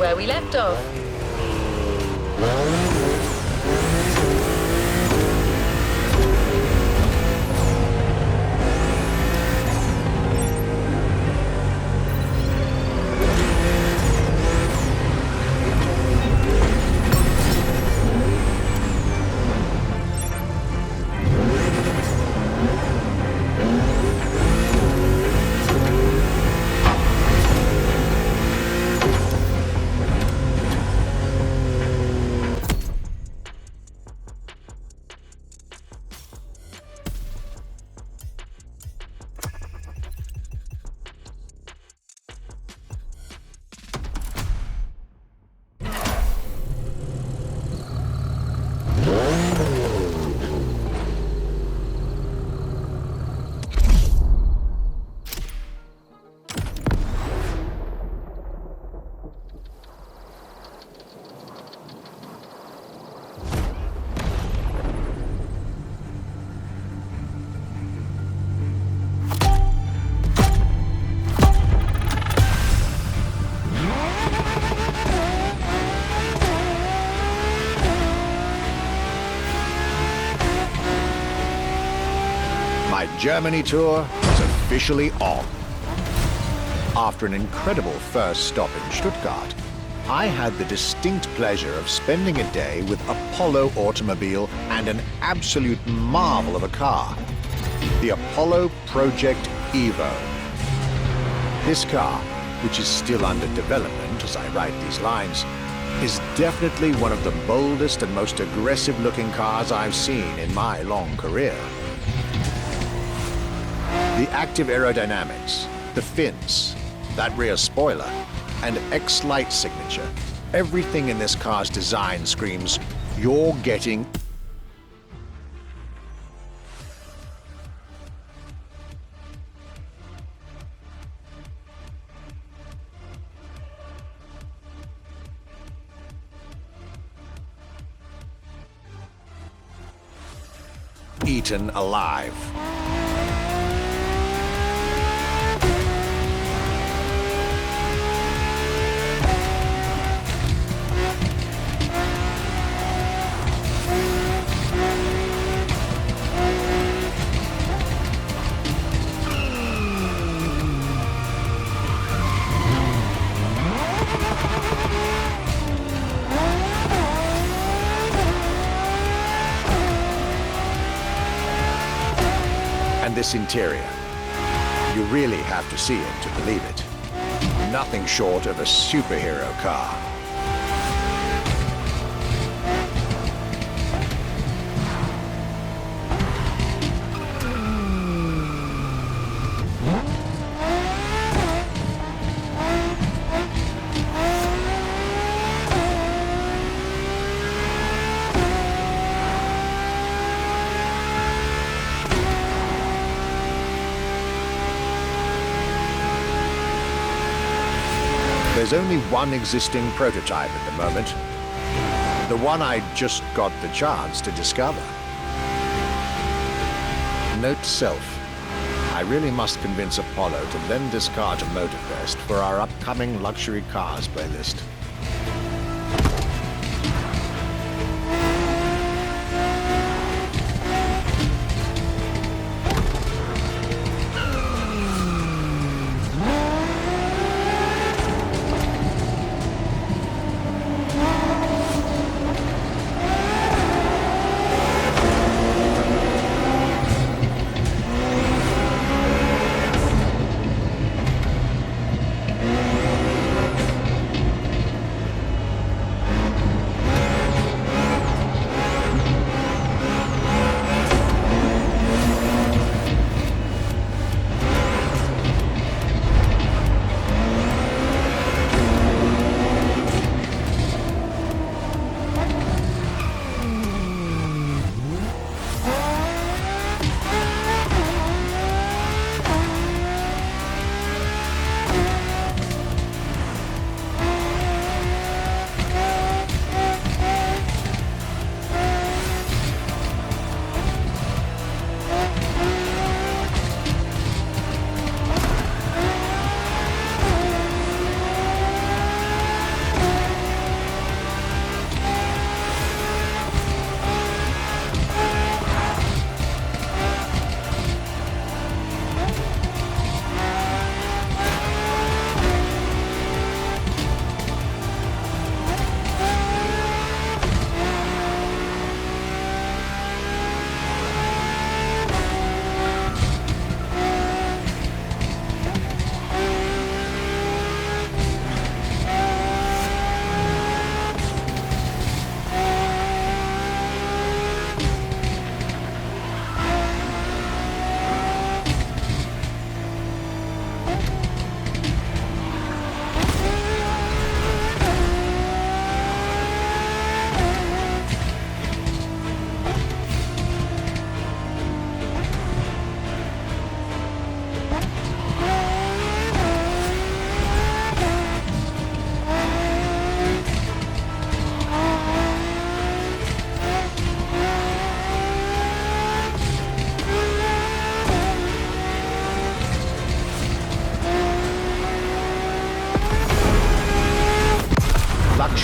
where we left off. My Germany tour is officially on. After an incredible first stop in Stuttgart, I had the distinct pleasure of spending a day with Apollo Automobile and an absolute marvel of a car, the Apollo Project Evo. This car, which is still under development as I write these lines, is definitely one of the boldest and most aggressive-looking cars I've seen in my long career. The active aerodynamics, the fins, that rear spoiler, and X-Light signature, everything in this car's design screams, you're getting eaten alive. And this interior, you really have to see it to believe it. Nothing short of a superhero car. There's only one existing prototype at the moment, the one I just got the chance to discover. Note to self, I really must convince Apollo to lend this car to Motorfest for our upcoming luxury cars playlist.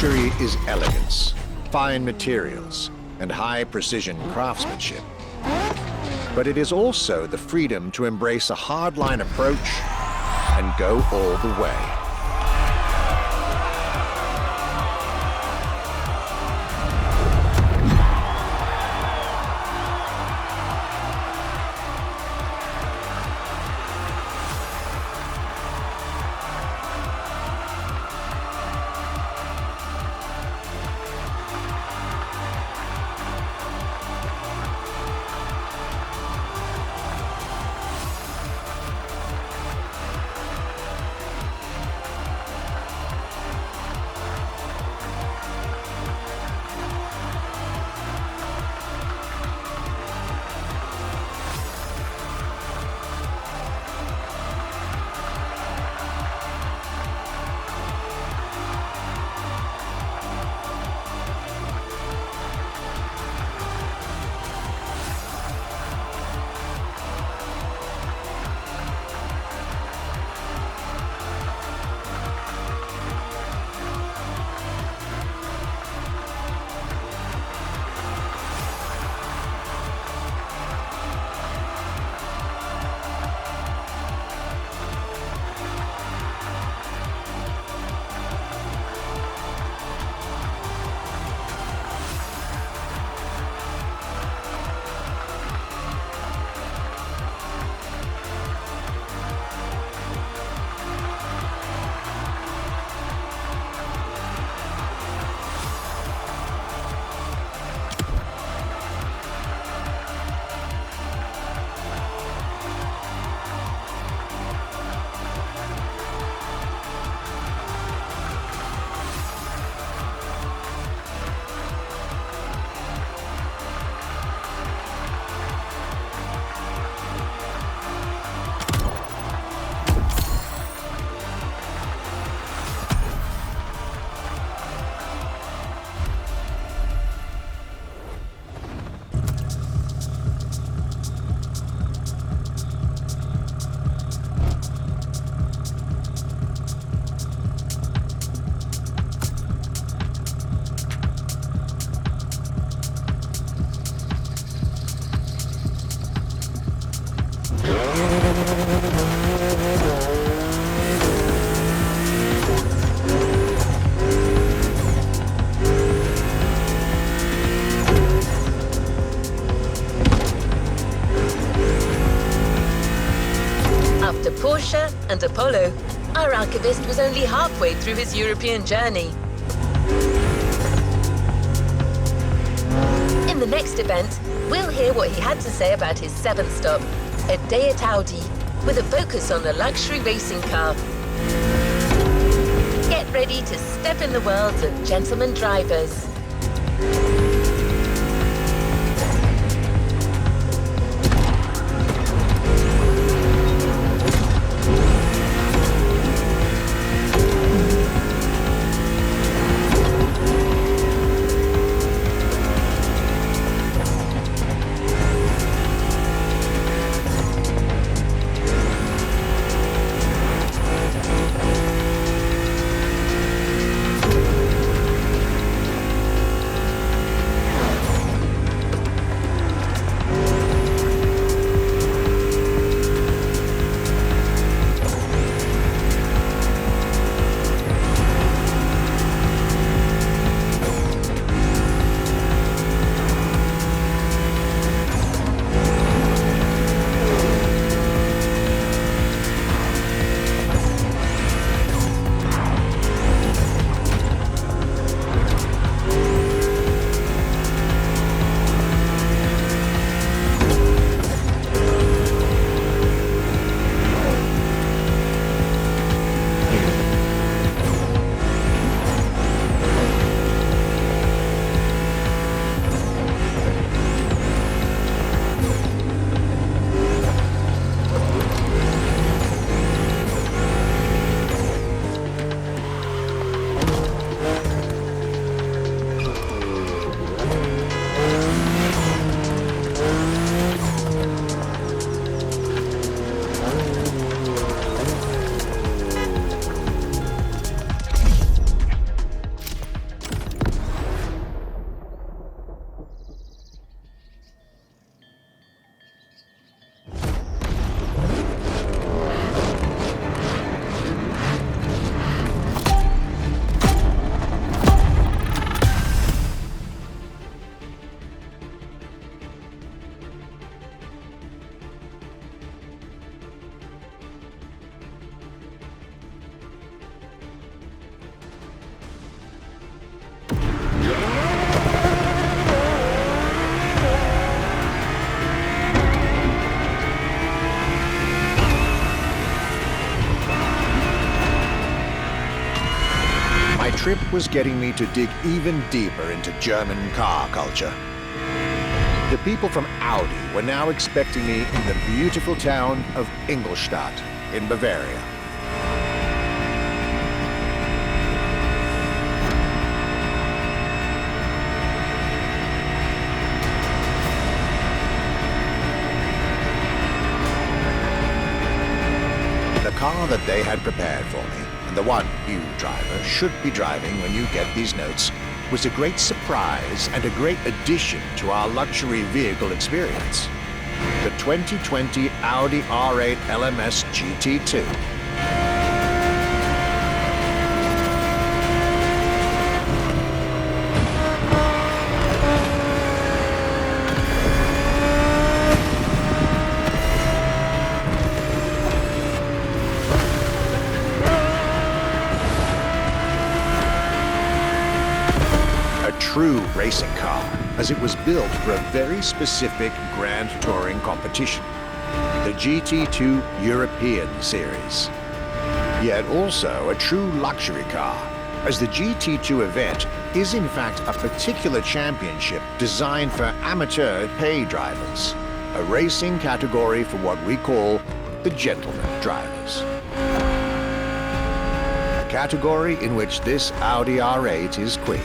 Luxury is elegance, fine materials, and high-precision craftsmanship. But it is also the freedom to embrace a hardline approach and go all the way. After Porsche and Apollo, our archivist was only halfway through his European journey. In the next event, we'll hear what he had to say about his seventh stop, a day at Audi, with a focus on the luxury racing car. Get ready to step in the world of gentleman drivers. trip was getting me to dig even deeper into German car culture. The people from Audi were now expecting me in the beautiful town of Ingolstadt in Bavaria. The car that they had prepared for me, and the one you, driver, should be driving when you get these notes, was a great surprise and a great addition to our luxury vehicle experience. The 2020 Audi R8 LMS GT2. True racing car, as it was built for a very specific grand touring competition, the GT2 European Series. Yet also a true luxury car, as the GT2 event is in fact a particular championship designed for amateur pay drivers, a racing category for what we call the gentleman drivers. A category in which this Audi R8 is queen.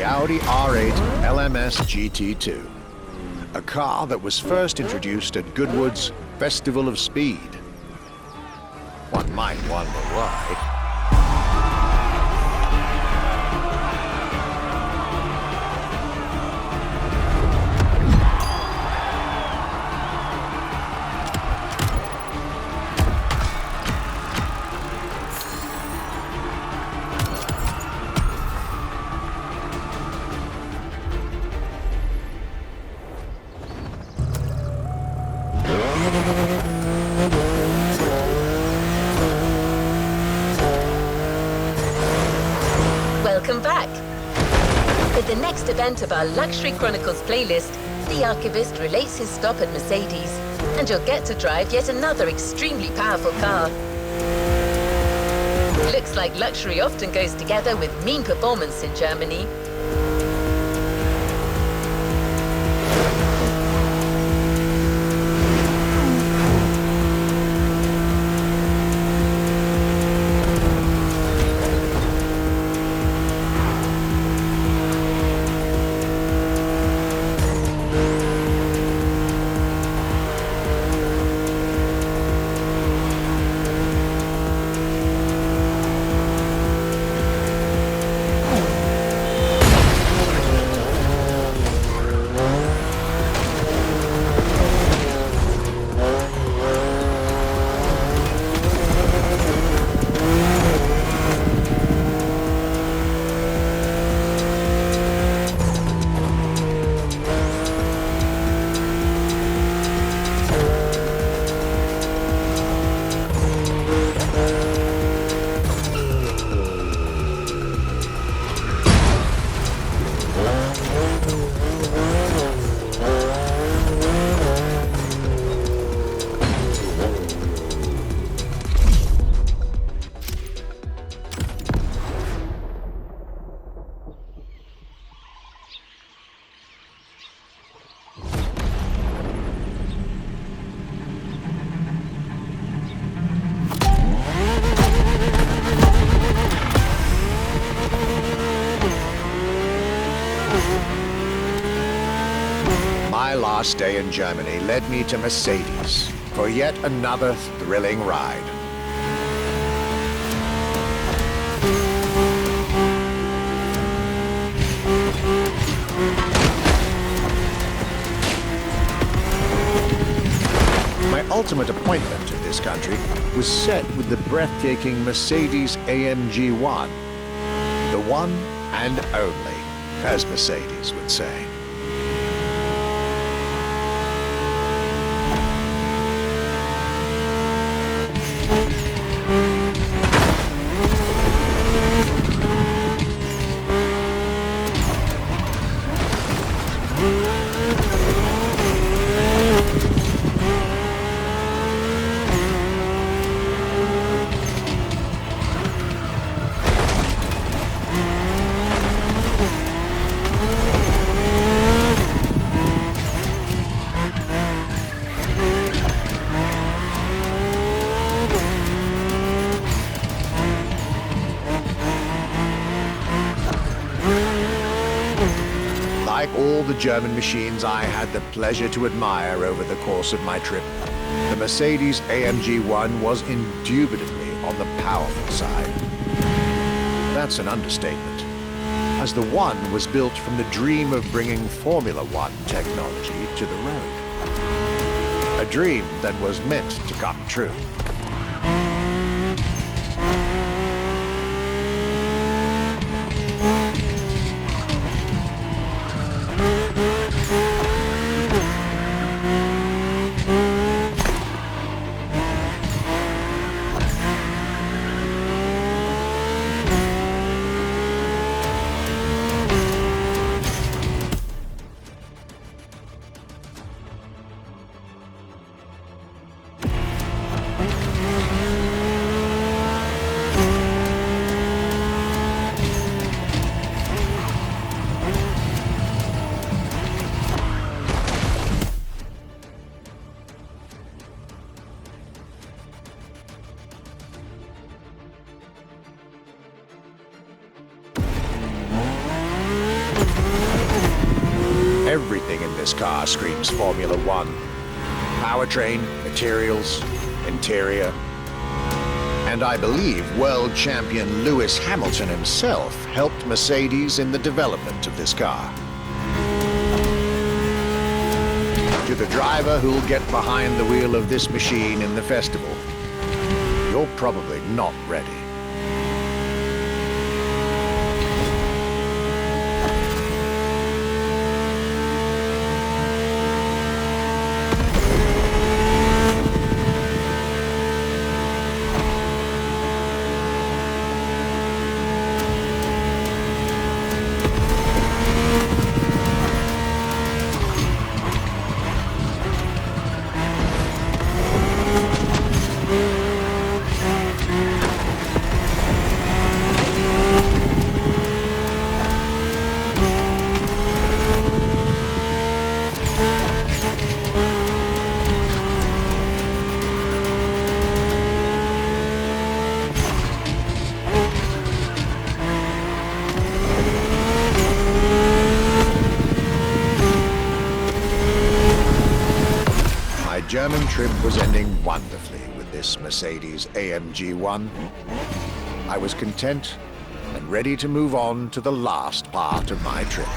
Audi R8 LMS GT2, a car that was first introduced at Goodwood's Festival of Speed. One might wonder why. Welcome back. With the next event of our Luxury Chronicles playlist, the Archivist relates his stop at Mercedes, and you'll get to drive yet another extremely powerful car. Looks like luxury often goes together with mean performance in Germany. My last day in Germany led me to Mercedes for yet another thrilling ride. My ultimate appointment in this country was set with the breathtaking Mercedes AMG 1. The one and only, as Mercedes would say. Like all the German machines I had the pleasure to admire over the course of my trip, the Mercedes AMG 1 was indubitably on the powerful side. That's an understatement, as the 1 was built from the dream of bringing Formula One technology to the road. A dream that was meant to come true. Everything in this car screams Formula One. Powertrain, materials, interior. And I believe world champion Lewis Hamilton himself helped Mercedes in the development of this car. To the driver who'll get behind the wheel of this machine in the festival, you're probably not ready. trip was ending wonderfully with this Mercedes AMG 1. I was content and ready to move on to the last part of my trip.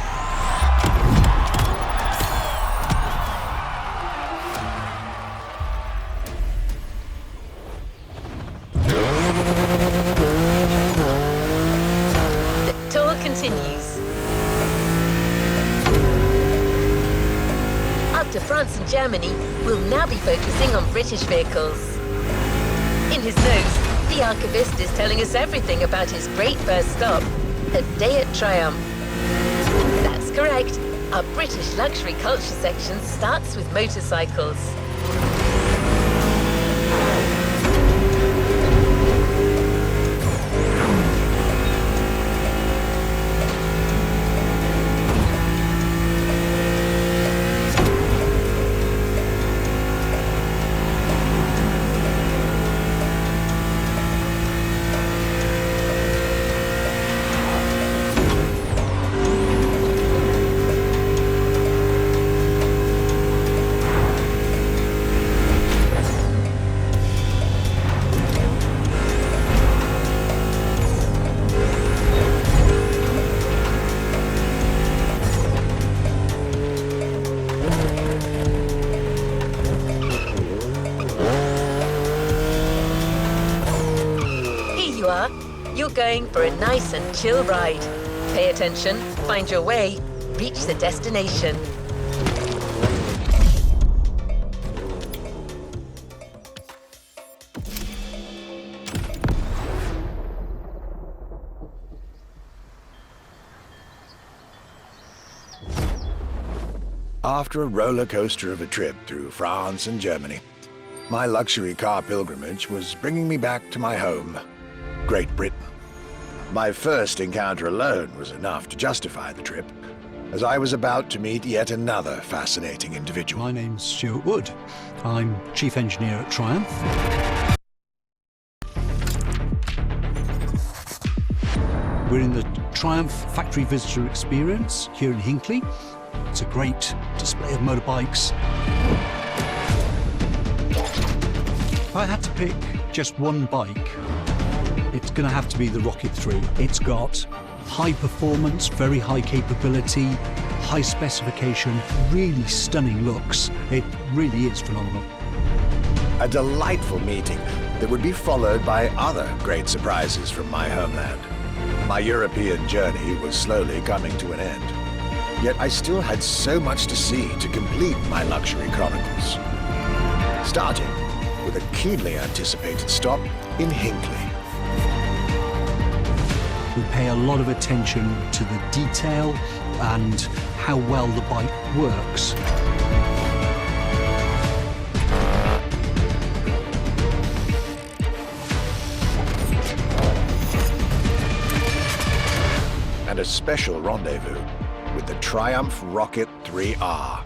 The tour continues. After France and Germany, we'll now be focusing on British vehicles. In his notes, the archivist is telling us everything about his great first stop, a day at Triumph. That's correct. Our British luxury culture section starts with motorcycles. You're going for a nice and chill ride. Pay attention, find your way, reach the destination. After a roller coaster of a trip through France and Germany, my luxury car pilgrimage was bringing me back to my home, Great Britain. My first encounter alone was enough to justify the trip, as I was about to meet yet another fascinating individual. My name's Stuart Wood. I'm Chief Engineer at Triumph. We're in the Triumph Factory Visitor Experience here in Hinckley. It's a great display of motorbikes. If I had to pick just one bike, it's going to have to be the Rocket 3. It's got high performance, very high capability, high specification, really stunning looks. It really is phenomenal. A delightful meeting that would be followed by other great surprises from my homeland. My European journey was slowly coming to an end. Yet I still had so much to see to complete my luxury chronicles. Starting with a keenly anticipated stop in Hinckley. We pay a lot of attention to the detail and how well the bike works. And a special rendezvous with the Triumph Rocket 3R.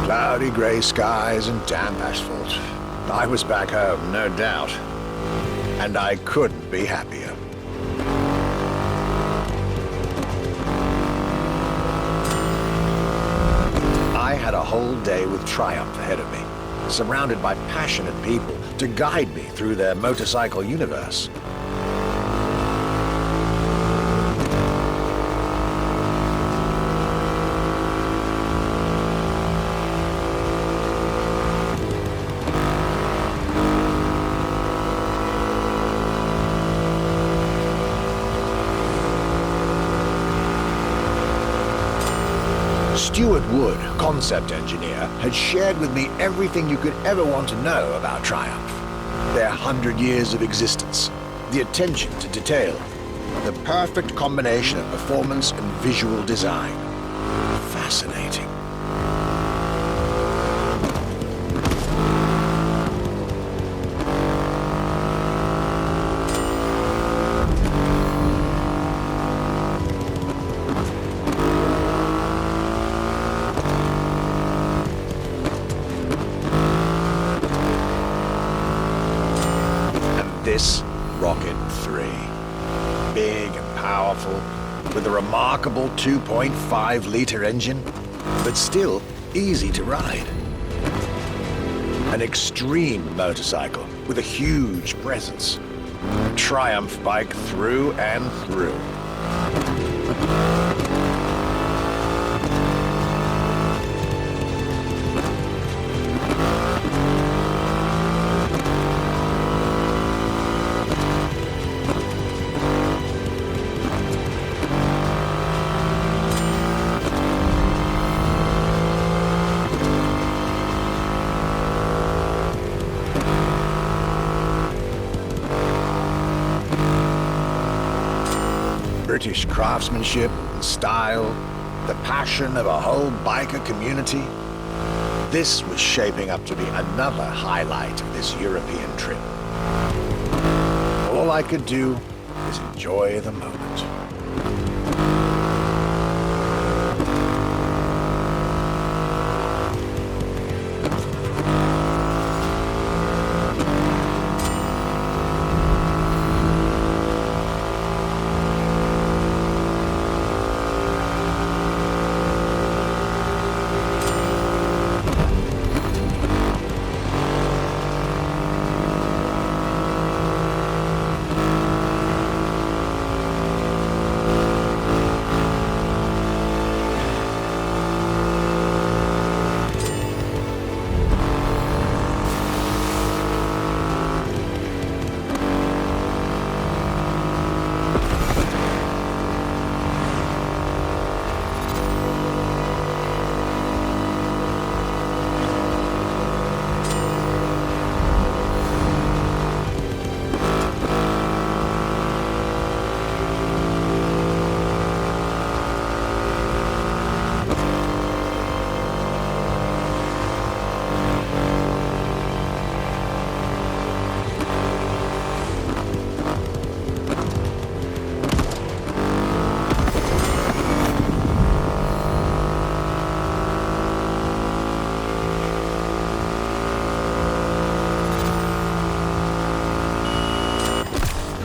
Cloudy grey skies and damp asphalt. I was back home, no doubt. And I couldn't be happier. I had a whole day with Triumph ahead of me, surrounded by passionate people to guide me through their motorcycle universe. Stuart Wood, concept engineer, had shared with me everything you could ever want to know about Triumph. Their 100 years of existence, the attention to detail, the perfect combination of performance and visual design. Fascinating. this Rocket 3. Big and powerful, with a remarkable 2.5-litre engine, but still easy to ride. An extreme motorcycle with a huge presence. A Triumph bike through and through. British craftsmanship and style, the passion of a whole biker community. This was shaping up to be another highlight of this European trip. All I could do is enjoy the moment.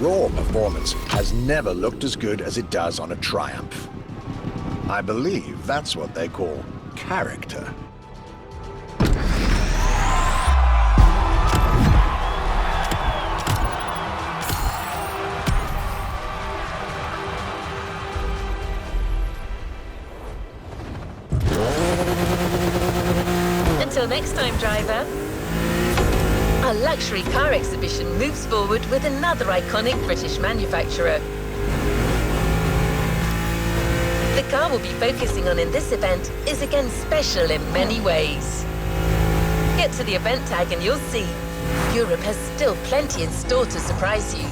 Raw performance has never looked as good as it does on a Triumph. I believe that's what they call character. Until next time, driver. Our luxury car exhibition moves forward with another iconic British manufacturer. The car we'll be focusing on in this event is again special in many ways. Get to the event tag and you'll see Europe has still plenty in store to surprise you.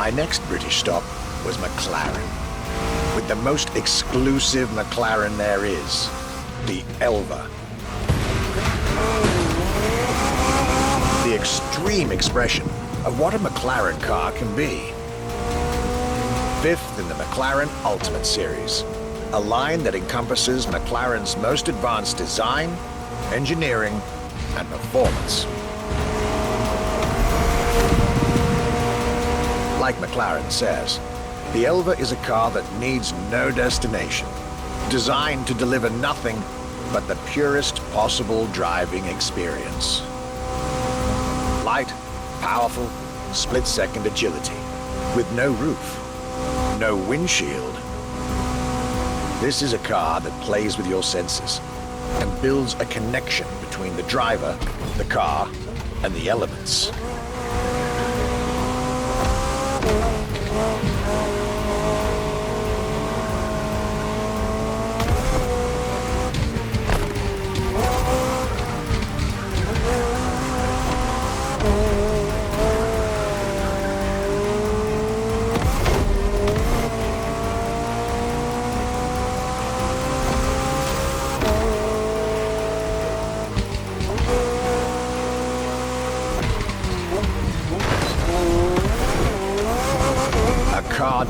My next British stop was McLaren, with the most exclusive McLaren there is, the Elva. The extreme expression of what a McLaren car can be. Fifth in the McLaren Ultimate Series, a line that encompasses McLaren's most advanced design, engineering, and performance. Like McLaren says, the Elva is a car that needs no destination, designed to deliver nothing but the purest possible driving experience. Light, powerful, split-second agility, with no roof, no windshield. This is a car that plays with your senses and builds a connection between the driver, the car, and the elements.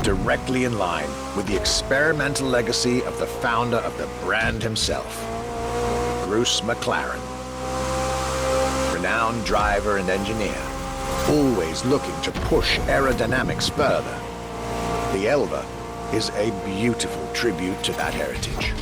Directly in line with the experimental legacy of the founder of the brand himself, Bruce McLaren. Renowned driver and engineer, always looking to push aerodynamics further. The Elva is a beautiful tribute to that heritage.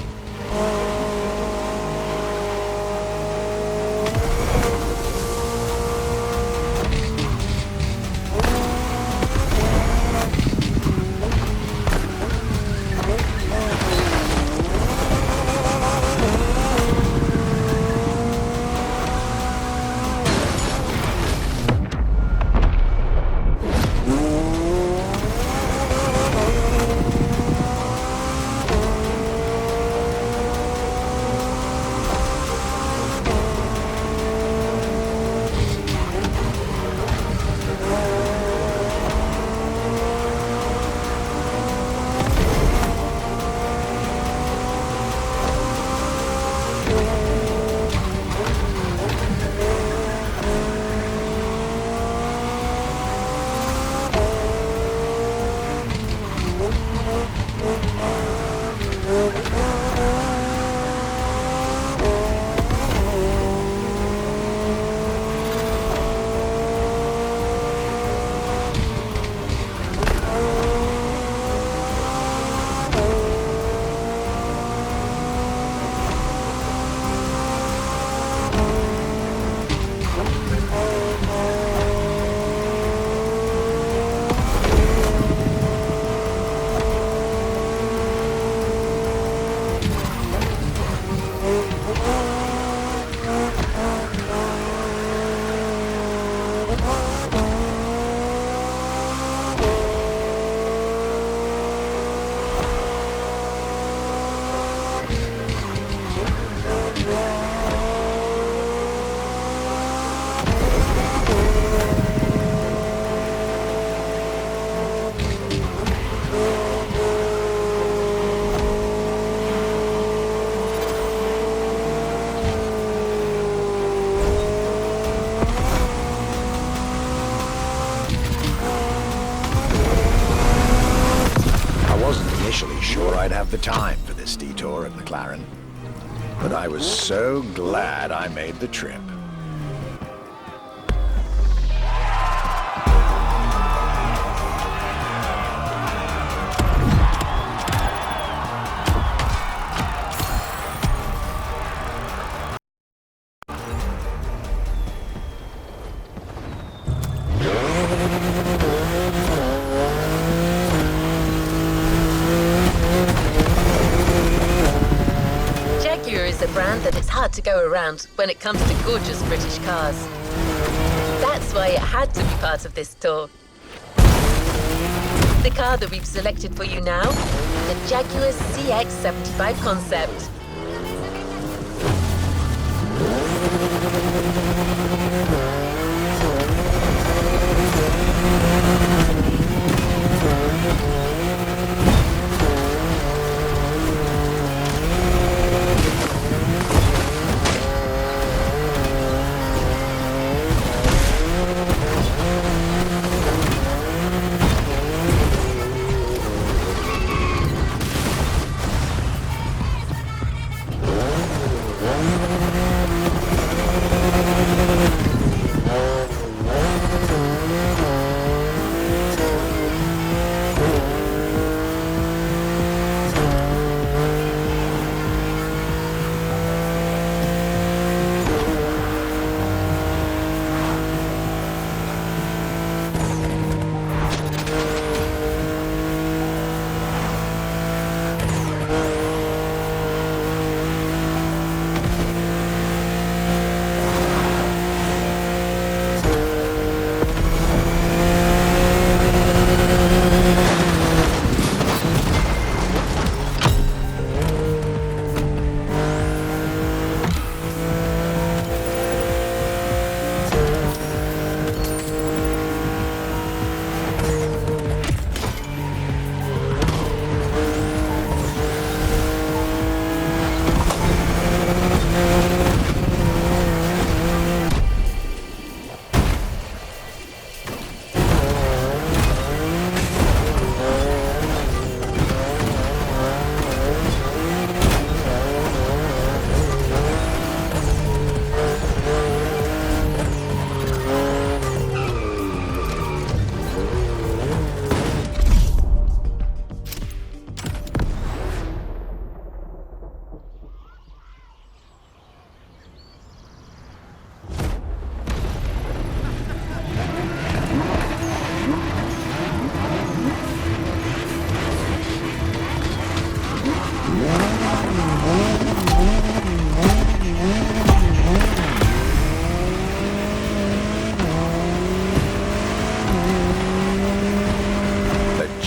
I'd have the time for this detour at McLaren, but I was so glad I made the trip. That it's hard to go around when it comes to gorgeous British cars. That's why it had to be part of this tour. The car that we've selected for you now, the Jaguar CX-75 concept.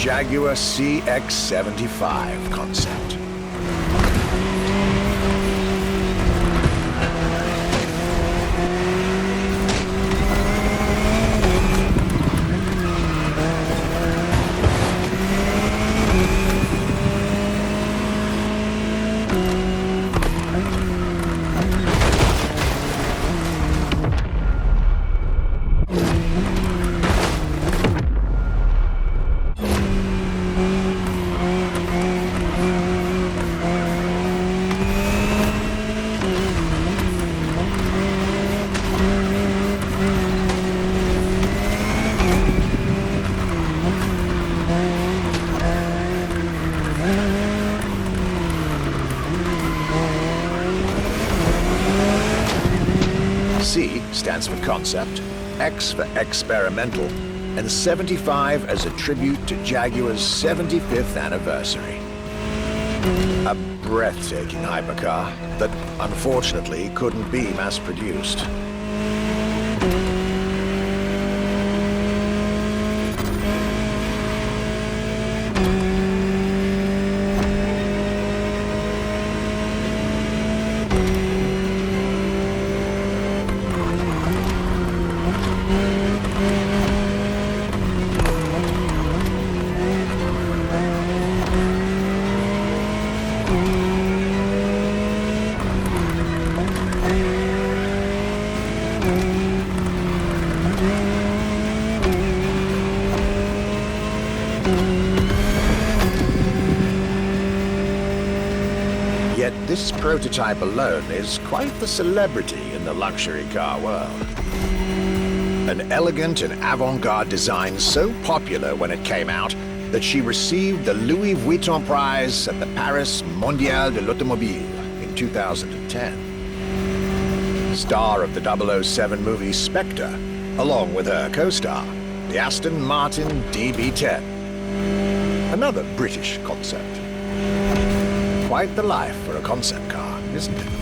Jaguar CX-75 concept. C stands for concept, X for experimental, and 75 as a tribute to Jaguar's 75th anniversary. A breathtaking hypercar that unfortunately couldn't be mass-produced. Yet this prototype alone is quite the celebrity in the luxury car world. An elegant and avant-garde design so popular when it came out that she received the Louis Vuitton prize at the Paris Mondial de l'Automobile in 2010. Star of the 007 movie Spectre, along with her co-star, the Aston Martin DB10. Another British concept. Quite the life for a concept car, isn't it?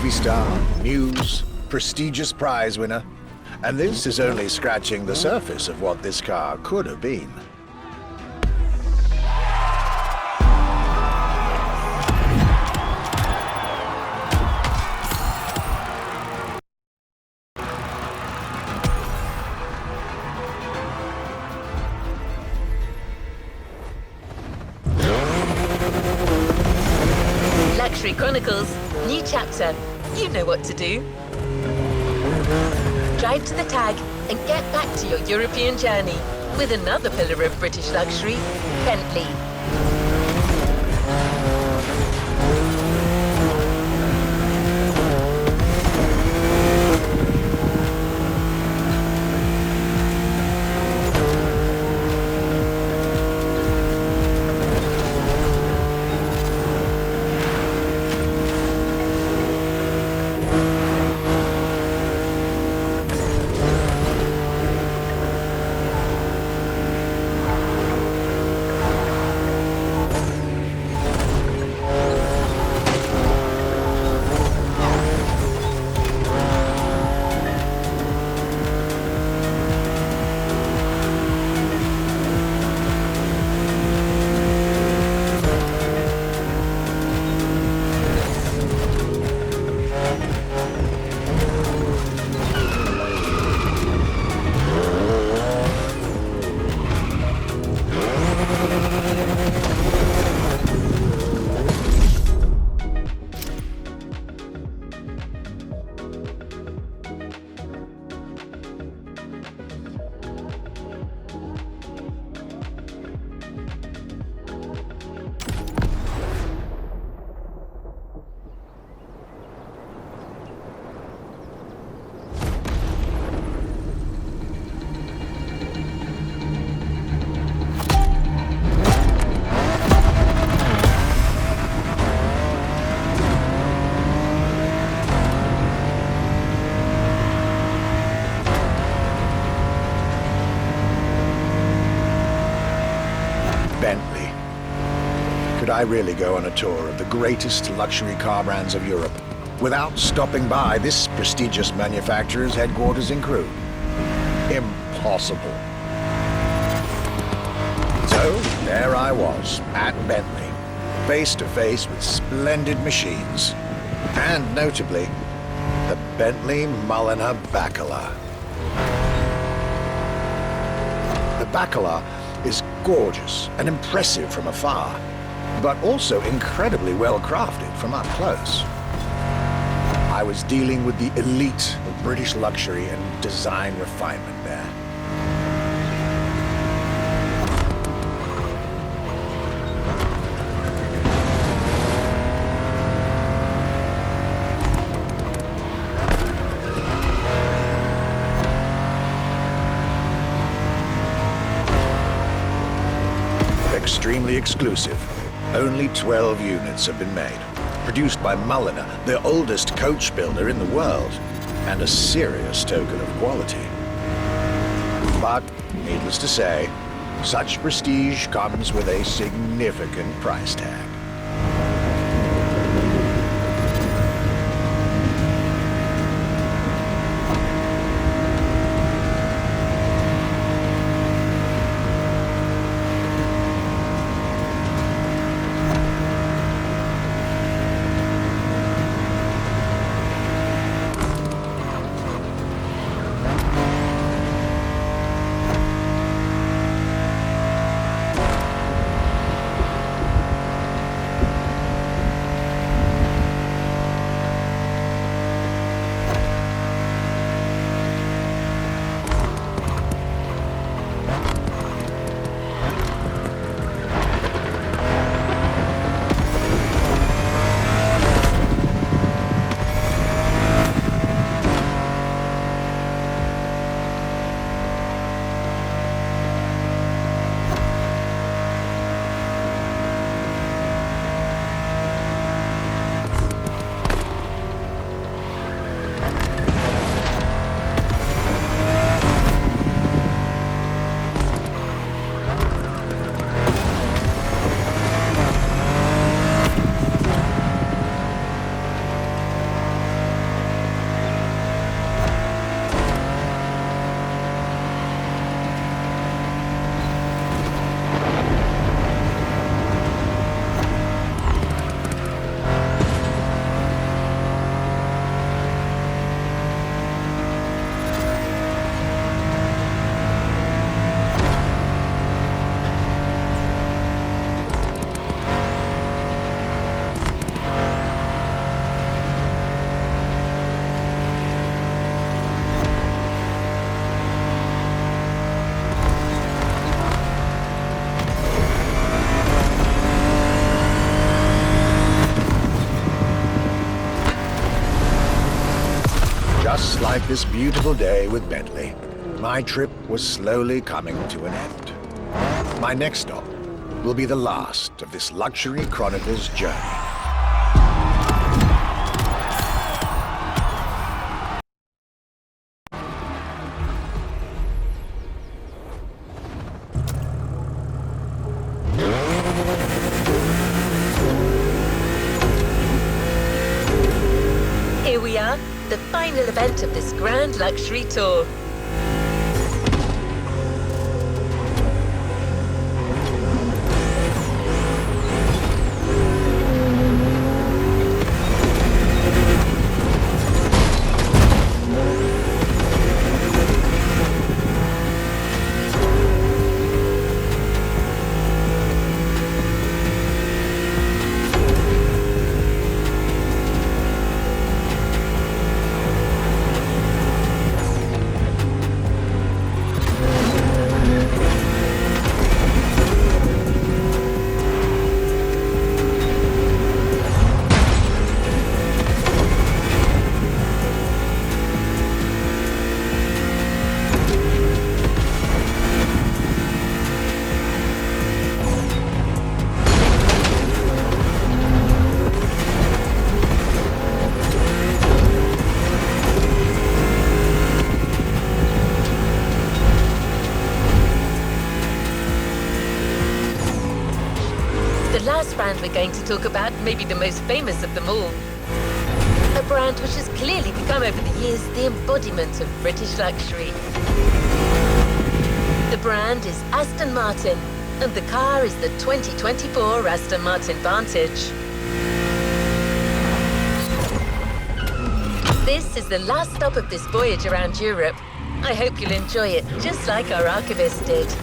movie star, muse, prestigious prize winner. And this is only scratching the surface of what this car could have been. Luxury Chronicles, new chapter. You know what to do. Drive to the tag and get back to your European journey with another pillar of British luxury, Bentley. Bentley. Could I really go on a tour of the greatest luxury car brands of Europe without stopping by this prestigious manufacturer's headquarters in CREW? Impossible. So, there I was, at Bentley, face to face with splendid machines, and notably, the Bentley Mulliner Bacala. The Bacala is gorgeous and impressive from afar, but also incredibly well crafted from up close. I was dealing with the elite of British luxury and design refinement there. Extremely exclusive. Only 12 units have been made. Produced by Mulliner, the oldest coach builder in the world, and a serious token of quality. But, needless to say, such prestige comes with a significant price tag. Just like this beautiful day with Bentley, my trip was slowly coming to an end. My next stop will be the last of this Luxury Chronicles journey. Here we are, the final event of this grand luxury tour. The last brand we're going to talk about may be the most famous of them all. A brand which has clearly become over the years the embodiment of British luxury. The brand is Aston Martin, and the car is the 2024 Aston Martin Vantage. This is the last stop of this voyage around Europe. I hope you'll enjoy it, just like our archivist did.